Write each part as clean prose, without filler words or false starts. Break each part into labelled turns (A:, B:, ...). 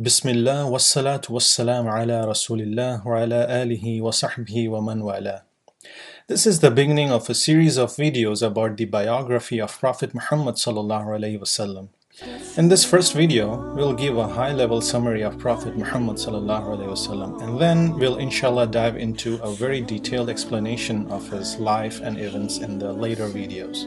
A: Bismillah wassalatu wassalam ala Rasulillah wa ala alihi wa sahbihi wa man wala. This is the beginning of a series of videos about the biography of Prophet Muhammad sallallahu alaihi wasallam. In this first video, we'll give a high-level summary of Prophet Muhammad sallallahu alaihi wasallam, and then we'll inshallah dive into a very detailed explanation of his life and events in the later videos.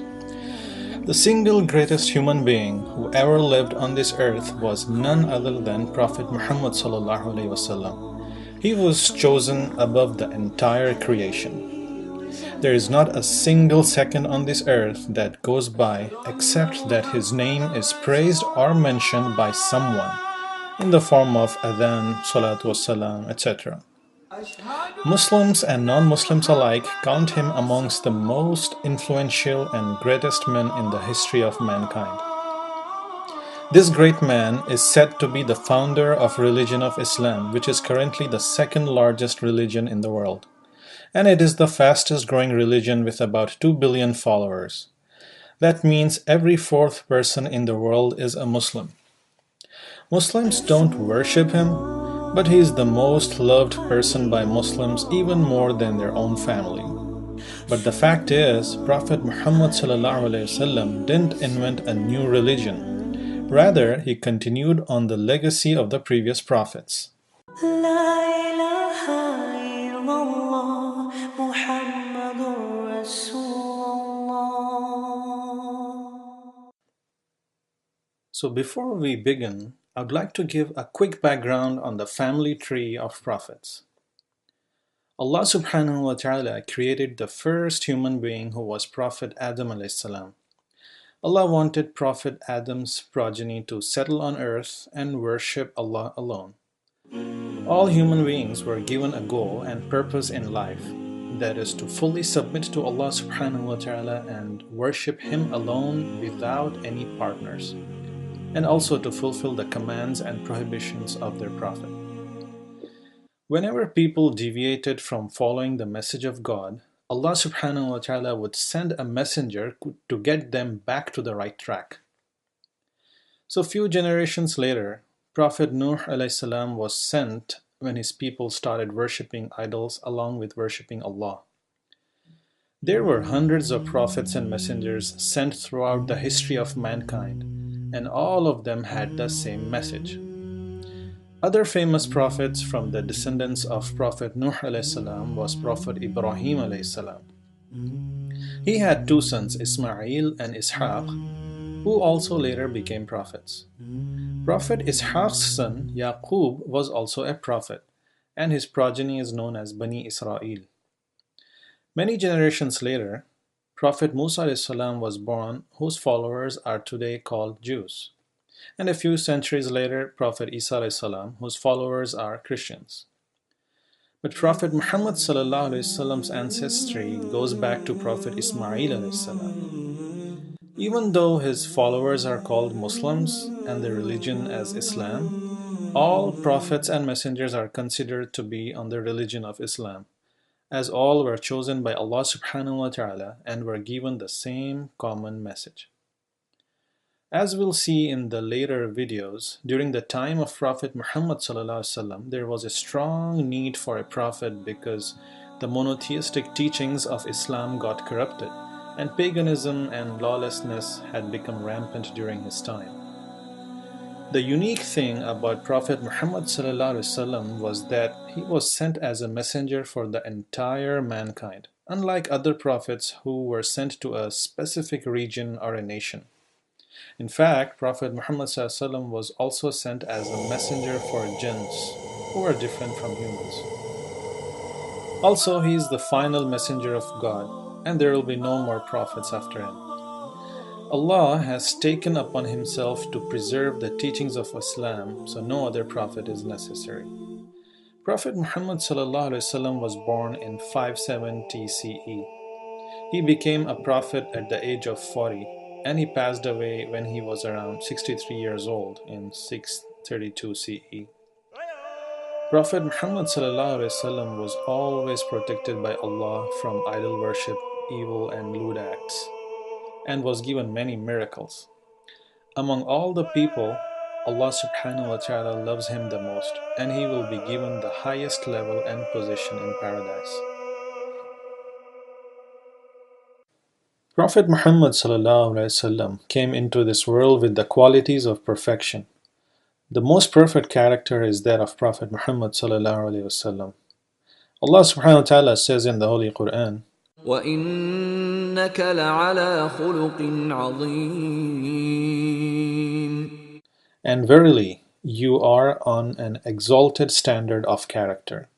A: The single greatest human being who ever lived on this earth was none other than Prophet Muhammad sallallahu alaihi wasallam. He was chosen above the entire creation. There is not a single second on this earth that goes by except that his name is praised or mentioned by someone in the form of adhan, salatu wassalam, etc. Muslims and non-Muslims alike count him amongst the most influential and greatest men in the history of mankind. This great man is said to be the founder of religion of Islam, which is currently the second largest religion in the world. And it is the fastest growing religion with about 2 billion followers. That means every fourth person in the world is a Muslim. Muslims don't worship him, but he is the most loved person by Muslims even more than their own family. But the fact is, Prophet Muhammad ﷺ didn't invent a new religion. Rather, he continued on the legacy of the previous prophets. So before we begin, I'd like to give a quick background on the family tree of prophets. Allah subhanahu wa ta'ala created the first human being who was Prophet Adam alayhi salam. Allah wanted Prophet Adam's progeny to settle on earth and worship Allah alone. All human beings were given a goal and purpose in life, that is to fully submit to Allah subhanahu wa ta'ala and worship Him alone without any partners, and also to fulfill the commands and prohibitions of their prophet. Whenever people deviated from following the message of God, Allah subhanahu wa ta'ala would send a messenger to get them back to the right track. So few generations later, Prophet Nuh alayhi salam was sent when his people started worshipping idols along with worshipping Allah. There were hundreds of prophets and messengers sent throughout the history of mankind, and all of them had the same message. Other famous prophets from the descendants of Prophet Nuh alayhi salam was Prophet Ibrahim alayhi salam. He had two sons, Ismail and Ishaq, who also later became prophets. Prophet Ishaq's son, Yaqub, was also a prophet, and his progeny is known as Bani Israel. Many generations later, Prophet Musa alayhi salam was born, whose followers are today called Jews. And a few centuries later, Prophet Isa alayhi salam, whose followers are Christians. But Prophet Muhammad sallallahu alaihi wasallam's ancestry goes back to Prophet Ismail alayhi salam. Even though his followers are called Muslims and their religion as Islam, all prophets and messengers are considered to be on the religion of Islam, as all were chosen by Allah subhanahu wa ta'ala and were given the same common message. As we'll see in the later videos, during the time of Prophet Muhammad sallallahu alaihi wasallam, there was a strong need for a prophet because the monotheistic teachings of Islam got corrupted, and paganism and lawlessness had become rampant during his time. The unique thing about Prophet Muhammad sallallahu alaihi wasallam was that he was sent as a messenger for the entire mankind, unlike other prophets who were sent to a specific region or a nation. In fact, Prophet Muhammad sallallahu alaihi wasallam was also sent as a messenger for jinns, who are different from humans. Also, he is the final messenger of God, and there will be no more prophets after him. Allah has taken upon himself to preserve the teachings of Islam, so no other prophet is necessary. Prophet Muhammad sallallahu alaihi wasallam was born in 570 CE. He became a prophet at the age of 40, and he passed away when he was around 63 years old in 632 CE. Prophet Muhammad sallallahu alaihi wasallam was always protected by Allah from idol worship, evil and lewd acts, and was given many miracles. Among all the people, Allah subhanahu wa ta'ala loves him the most, and he will be given the highest level and position in paradise. Prophet Muhammad came into this world with the qualities of perfection. The most perfect character is that of Prophet Muhammad ﷺ. Allah subhanahu wa ta'ala says in the Holy Quran,
B: وَإِنَّكَ لَعَلَى خُلُقٍ عَظِيمٍ.
A: and verily, you are on an exalted standard of character.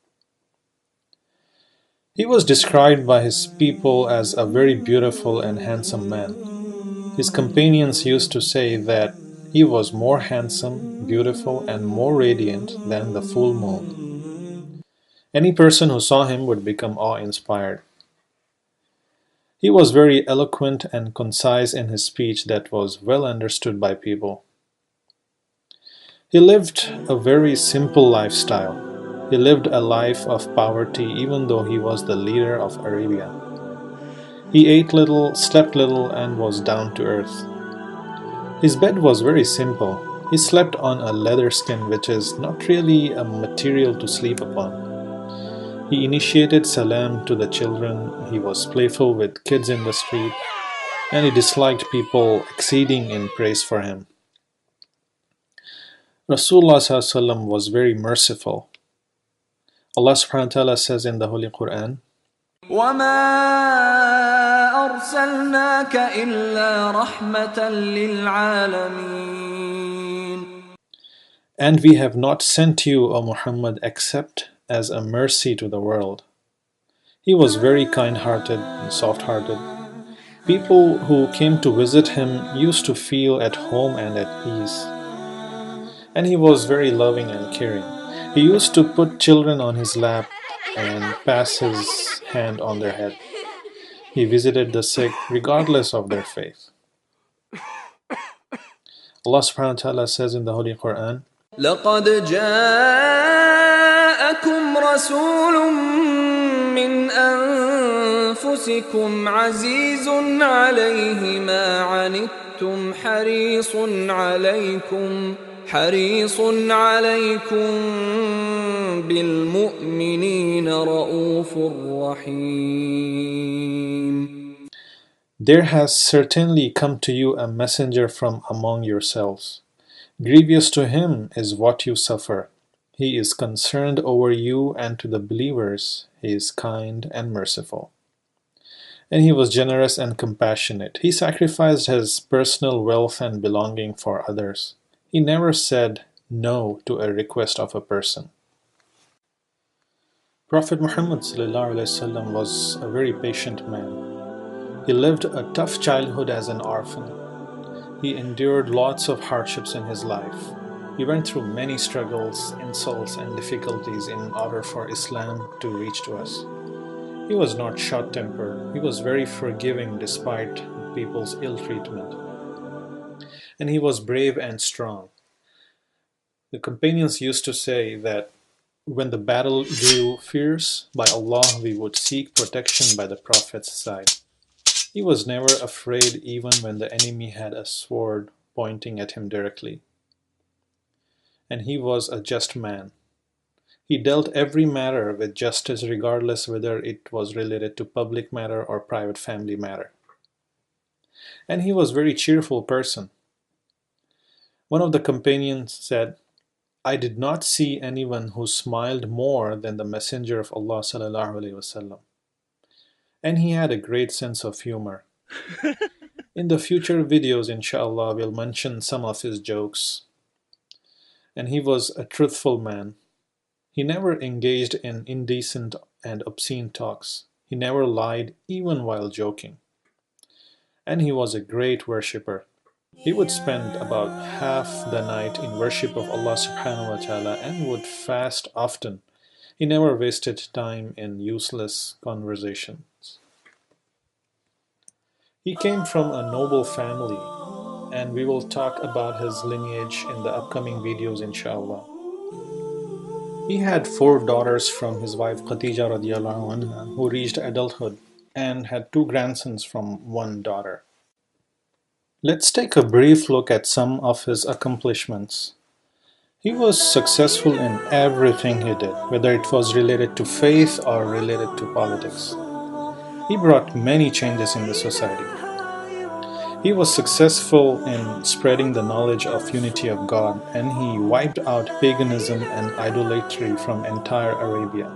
A: He was described by his people as a very beautiful and handsome man. His companions used to say that he was more handsome, beautiful, and more radiant than the full moon. Any person who saw him would become awe-inspired. He was very eloquent and concise in his speech that was well understood by people. He lived a very simple lifestyle. He lived a life of poverty even though he was the leader of Arabia. He ate little, slept little, and was down to earth. His bed was very simple. He slept on a leather skin, which is not really a material to sleep upon. He initiated salam to the children, he was playful with kids in the street, and he disliked people exceeding in praise for him. Rasulullah ﷺ was very merciful. Allah subhanahu wa ta'ala says in the Holy Quran,
B: وَمَا أَرْسَلْنَاكَ إِلَّا رَحْمَةً لِلْعَالَمِينَ.
A: and we have not sent you, O Muhammad, except as a mercy to the world. He was very kind-hearted and soft-hearted. People who came to visit him used to feel at home and at peace. And he was very loving and caring. He used to put children on his lap and pass his hand on their head. He visited the sick regardless of their faith. Allah subhanahu wa ta'ala says in the Holy Quran,
B: لَقَدْ جَاءَكُمْ رَسُولٌ مِّنْ أَنفُسِكُمْ عَزِيزٌ عَلَيْهِ مَا عَنِتُّمْ حريص عليكم بالمؤمنين رؤوف رحيم.
A: There has certainly come to you a messenger from among yourselves. Grievous to him is what you suffer. He is concerned over you, and to the believers he is kind and merciful. And he was generous and compassionate. He sacrificed his personal wealth and belonging for others. He never said no to a request of a person. Prophet Muhammad ﷺ was a very patient man. He lived a tough childhood as an orphan. He endured lots of hardships in his life. He went through many struggles, insults, and difficulties in order for Islam to reach to us. He was not short-tempered. He was very forgiving despite people's ill treatment. And he was brave and strong. The companions used to say that when the battle grew fierce, by Allah we would seek protection by the Prophet's side. He was never afraid even when the enemy had a sword pointing at him directly. And he was a just man. He dealt every matter with justice regardless whether it was related to public matter or private family matter. And he was a very cheerful person. One of the companions said, I did not see anyone who smiled more than the Messenger of Allah ﷺ. And he had a great sense of humor. In the future videos, inshallah, we'll mention some of his jokes. And he was a truthful man. He never engaged in indecent and obscene talks. He never lied, even while joking. And he was a great worshipper. He would spend about half the night in worship of Allah subhanahu wa ta'ala and would fast often. He never wasted time in useless conversations. He came from a noble family, and we will talk about his lineage in the upcoming videos, inshallah. He had 4 daughters from his wife Khadija radiallahu anha, who reached adulthood, and had 2 grandsons from 1 daughter. Let's take a brief look at some of his accomplishments. He was successful in everything he did, whether it was related to faith or related to politics. He brought many changes in the society. He was successful in spreading the knowledge of unity of God, and he wiped out paganism and idolatry from entire Arabia.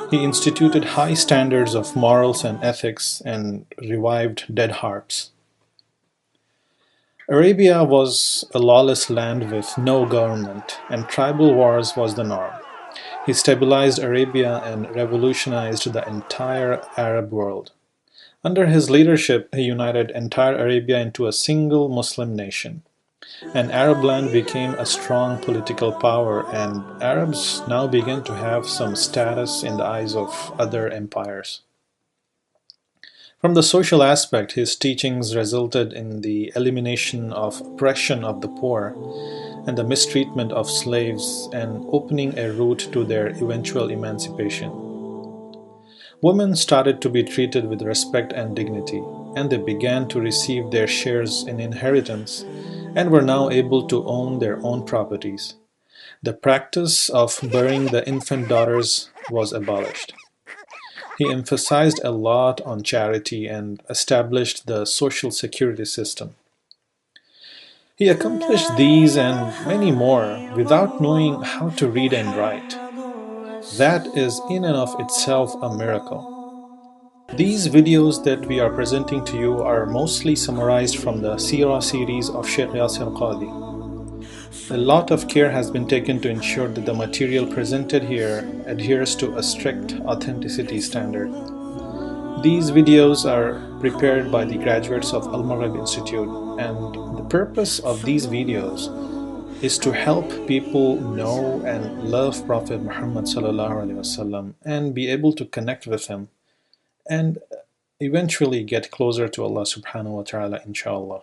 A: He instituted high standards of morals and ethics and revived dead hearts. Arabia was a lawless land with no government, and tribal wars was the norm. He stabilized Arabia and revolutionized the entire Arab world. Under his leadership, he united entire Arabia into a single Muslim nation. And Arab land became a strong political power, and Arabs now began to have some status in the eyes of other empires. From the social aspect, his teachings resulted in the elimination of oppression of the poor and the mistreatment of slaves and opening a route to their eventual emancipation. Women started to be treated with respect and dignity, and they began to receive their shares in inheritance and were now able to own their own properties. The practice of burying the infant daughters was abolished. He emphasized a lot on charity and established the social security system. He accomplished these and many more without knowing how to read and write. That is in and of itself a miracle. These videos that we are presenting to you are mostly summarized from the Seerah series of Shaykh Yasir Qadhi. A lot of care has been taken to ensure that the material presented here adheres to a strict authenticity standard. These videos are prepared by the graduates of AlMaghrib Institute, and the purpose of these videos is to help people know and love Prophet Muhammad ﷺ and be able to connect with him and eventually get closer to Allah subhanahu wa ta'ala, inshallah.